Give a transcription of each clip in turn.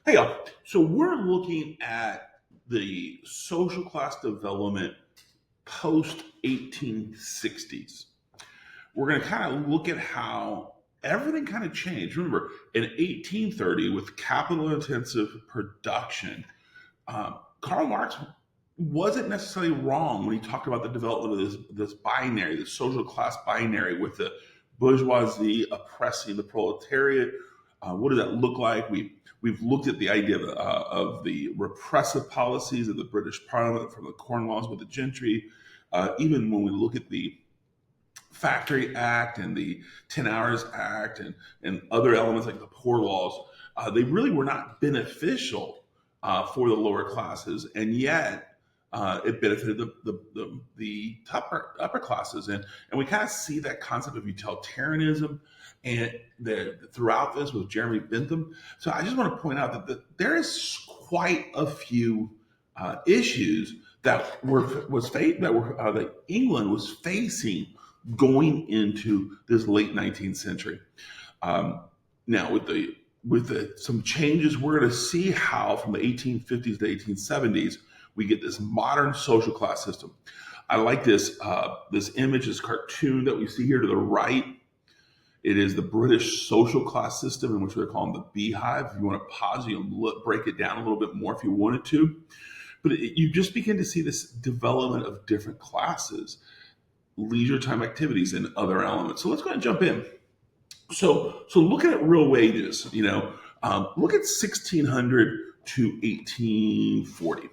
Hey, y'all. So we're looking at the social class development post 1860s. We're going to kind of look at how everything kind of changed. Remember, in 1830, with capital intensive production, Karl Marx wasn't necessarily wrong when he talked about the development of this binary, the social class binary, with the bourgeoisie oppressing the proletariat. What does that look like? We've looked at the idea of the repressive policies of the British Parliament, from the Corn Laws with the gentry. Even when we look at the Factory Act and the 10 Hours Act and other elements like the Poor Laws, they really were not beneficial for the lower classes, and yet it benefited the upper classes. And we kind of see that concept of utilitarianism and throughout this with Jeremy Bentham. So I just want to point out there is quite a few issues that England was facing going into this late 19th century. Now, with some changes, we're going to see how from the 1850s to 1870s we get this modern social class system. I like this image, this cartoon that we see here to the right. It is the British social class system, in which they're calling the Beehive. If you want to pause, you can break it down a little bit more if you wanted to. But you just begin to see this development of different classes, leisure time activities, and other elements. So let's go ahead and jump in. So looking at real wages, look at 1600 to 1840.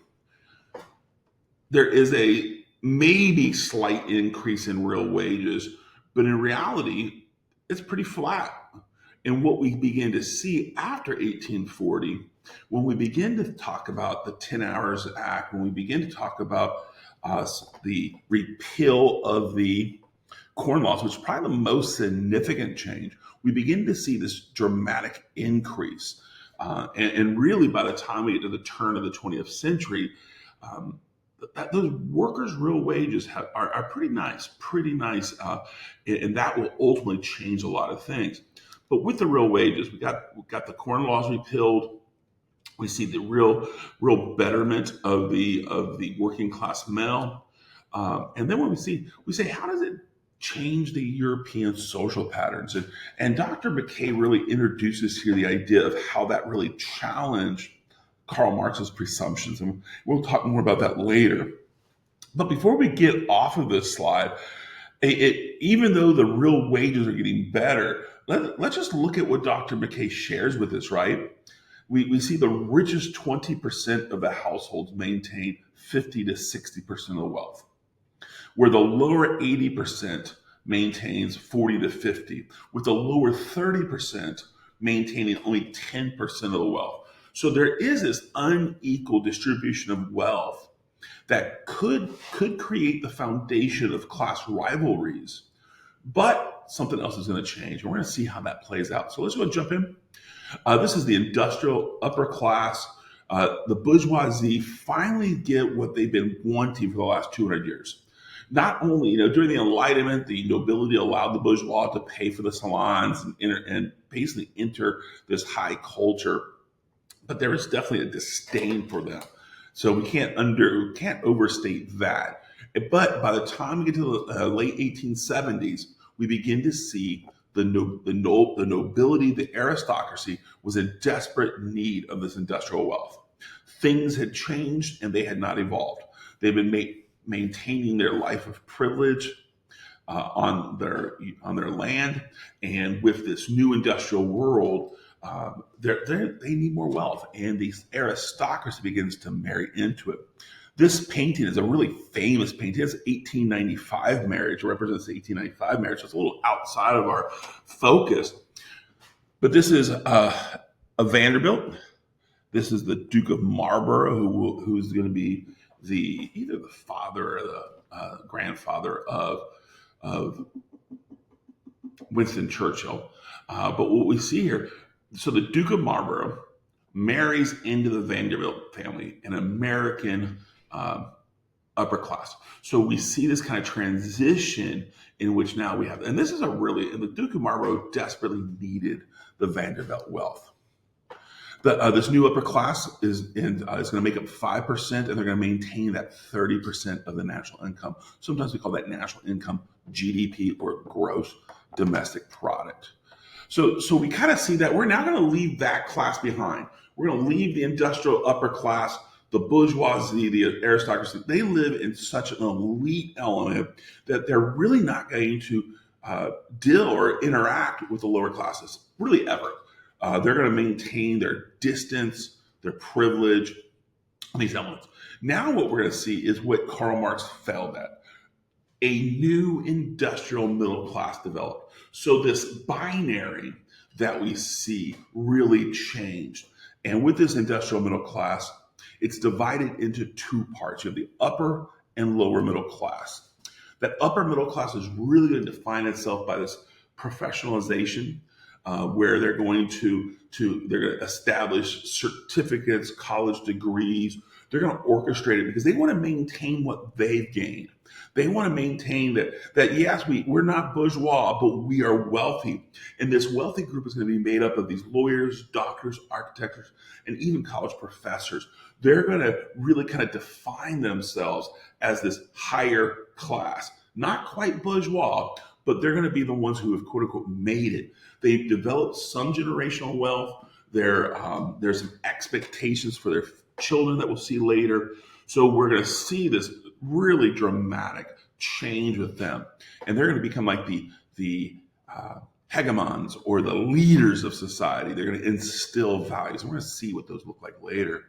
There is a maybe slight increase in real wages, but in reality, it's pretty flat. And what we begin to see after 1840, when we begin to talk about the 10 Hours Act, when we begin to talk about the repeal of the Corn Laws, which is probably the most significant change, we begin to see this dramatic increase. And really, by the time we get to the turn of the 20th century, those workers' real wages are pretty nice, and that will ultimately change a lot of things. But with the real wages, we got the Corn Laws repealed. We see the real betterment of the working class male, and then when we say, how does it change the European social patterns? And Dr. McKay really introduces here the idea of how that really challenged Karl Marx's presumptions, and we'll talk more about that later. But before we get off of this slide, even though the real wages are getting better, let's just look at what Dr. McKay shares with us, right? We see the richest 20% of the households maintain 50 to 60% of the wealth, where the lower 80% maintains 40 to 50, with the lower 30% maintaining only 10% of the wealth. So there is this unequal distribution of wealth that could create the foundation of class rivalries, but something else is going to change. We're going to see how that plays out. So let's go and jump in. This is the industrial upper class. The bourgeoisie finally get what they've been wanting for the last 200 years. Not only, during the Enlightenment, the nobility allowed the bourgeois to pay for the salons and basically enter this high culture, but there is definitely a disdain for them. So we can't overstate that. But by the time we get to the late 1870s, we begin to see the nobility, the aristocracy was in desperate need of this industrial wealth. Things had changed and they had not evolved. They've been maintaining their life of privilege on their land, and with this new industrial world, they need more wealth, and the aristocracy begins to marry into it. This painting is a really famous painting. It's 1895 marriage. It represents the 1895 marriage. So it's a little outside of our focus. But this is a Vanderbilt. This is the Duke of Marlborough, who's going to be either the father or the grandfather of Winston Churchill. But what we see here, so the Duke of Marlborough marries into the Vanderbilt family, an American upper class. So we see this kind of transition in which now we have, and this is and the Duke of Marlborough desperately needed the Vanderbilt wealth. This new upper class is going to make up 5%, and they're going to maintain that 30% of the national income. Sometimes we call that national income, GDP, or gross domestic product. So we kind of see that we're now going to leave that class behind. We're going to leave the industrial upper class, the bourgeoisie, the aristocracy. They live in such an elite element that they're really not going to deal or interact with the lower classes, really ever. They're going to maintain their distance, their privilege, these elements. Now, what we're going to see is what Karl Marx failed at: a new industrial middle class developed. So, this binary that we see really changed. And with this industrial middle class, it's divided into two parts. You have the upper and lower middle class. That upper middle class is really going to define itself by this professionalization, where they're going to establish certificates, college degrees. They're going to orchestrate it because they want to maintain what they've gained. They want to maintain that yes, we're not bourgeois, but we are wealthy. And this wealthy group is going to be made up of these lawyers, doctors, architects, and even college professors. They're going to really kind of define themselves as this higher class, not quite bourgeois, but they're going to be the ones who have, quote unquote, made it. They've developed some generational wealth. There's some expectations for their children that we'll see later. So we're going to see this really dramatic change with them, and they're going to become like the hegemons or the leaders of society. They're going to instill values, and we're going to see what those look like later.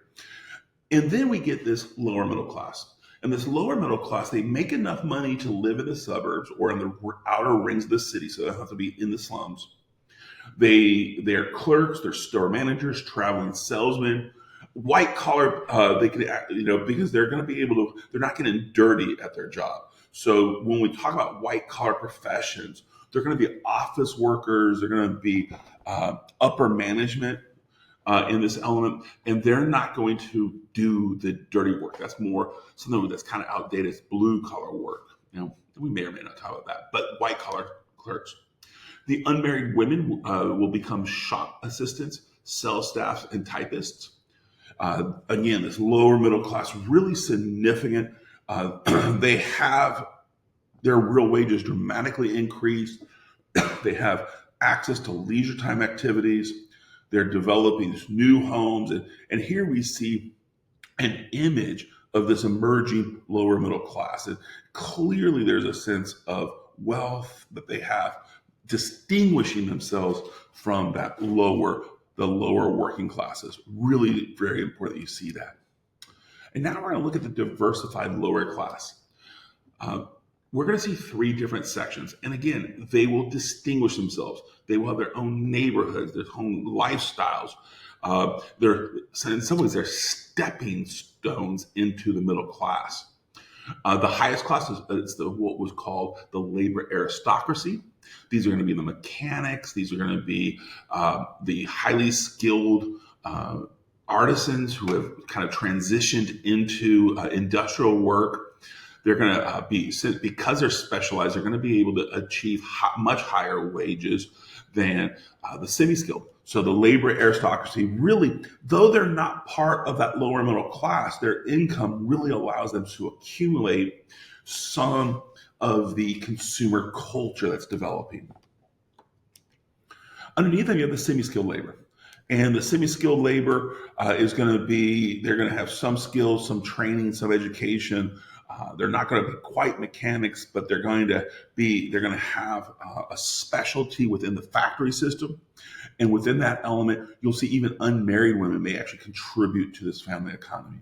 And then we get this lower middle class. And this lower middle class, they make enough money to live in the suburbs or in the outer rings of the city, so they don't have to be in the slums. They're clerks, they're store managers, traveling salesmen, white collar. They can, because they're going to be able to. They're not getting dirty at their job. So when we talk about white collar professions, they're going to be office workers. They're going to be upper management in this element, and they're not going to do the dirty work. That's more something that's kind of outdated. It's blue collar work. We may or may not talk about that, but white collar clerks. The unmarried women will become shop assistants, sales staffs, and typists. Again, this lower middle class, really significant. They have their real wages dramatically increased. They have access to leisure time activities. They're developing these new homes. And here we see an image of this emerging lower middle class. And clearly there's a sense of wealth that they have, distinguishing themselves from the lower working classes. Really very important that you see that. And now we're going to look at the diversified lower class. We're going to see three different sections. And again, they will distinguish themselves. They will have their own neighborhoods, their own lifestyles. In some ways, they're stepping stones into the middle class. The highest class is what was called the labor aristocracy. These are going to be the mechanics. These are going to be the highly skilled artisans who have kind of transitioned into industrial work. They're going to because they're specialized, they're going to be able to achieve much higher wages than the semi-skilled. So the labor aristocracy really, though they're not part of that lower middle class, their income really allows them to accumulate some of the consumer culture that's developing. Underneath them, you have the semi-skilled labor. And the semi-skilled labor is going to be, they're going to have some skills, some training, some education. They're not going to be quite mechanics, but they're going to have a specialty within the factory system. And within that element, you'll see even unmarried women may actually contribute to this family economy.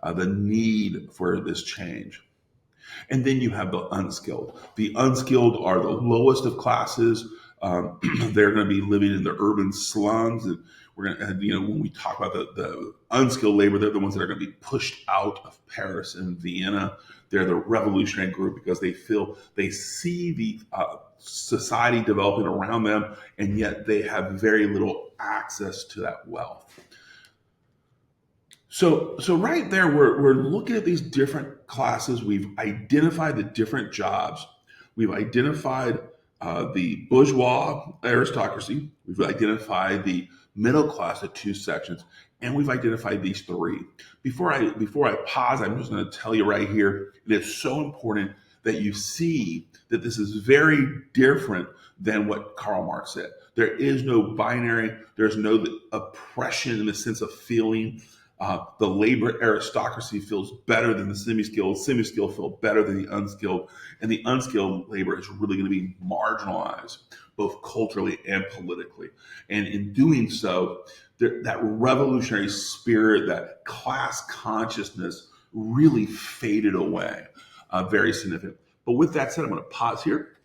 The need for this change. And then you have the unskilled. The unskilled are the lowest of classes. They're going to be living in the urban slums, and we're going to, when we talk about the unskilled labor, they're the ones that are going to be pushed out of Paris and Vienna. They're the revolutionary group because they see the society developing around them, and yet they have very little access to that wealth. So right there, we're looking at these different classes. We've identified the different jobs. We've identified the bourgeois aristocracy. We've identified the middle class, the two sections, and we've identified these three. Before I pause, I'm just going to tell you right here, it is so important that you see that this is very different than what Karl Marx said. There is no binary. There's no oppression in the sense of feeling. The labor aristocracy feels better than the semi-skilled. Semi-skilled feel better than the unskilled. And the unskilled labor is really going to be marginalized, both culturally and politically. And in doing so, that revolutionary spirit, that class consciousness really faded away, very significant. But with that said, I'm going to pause here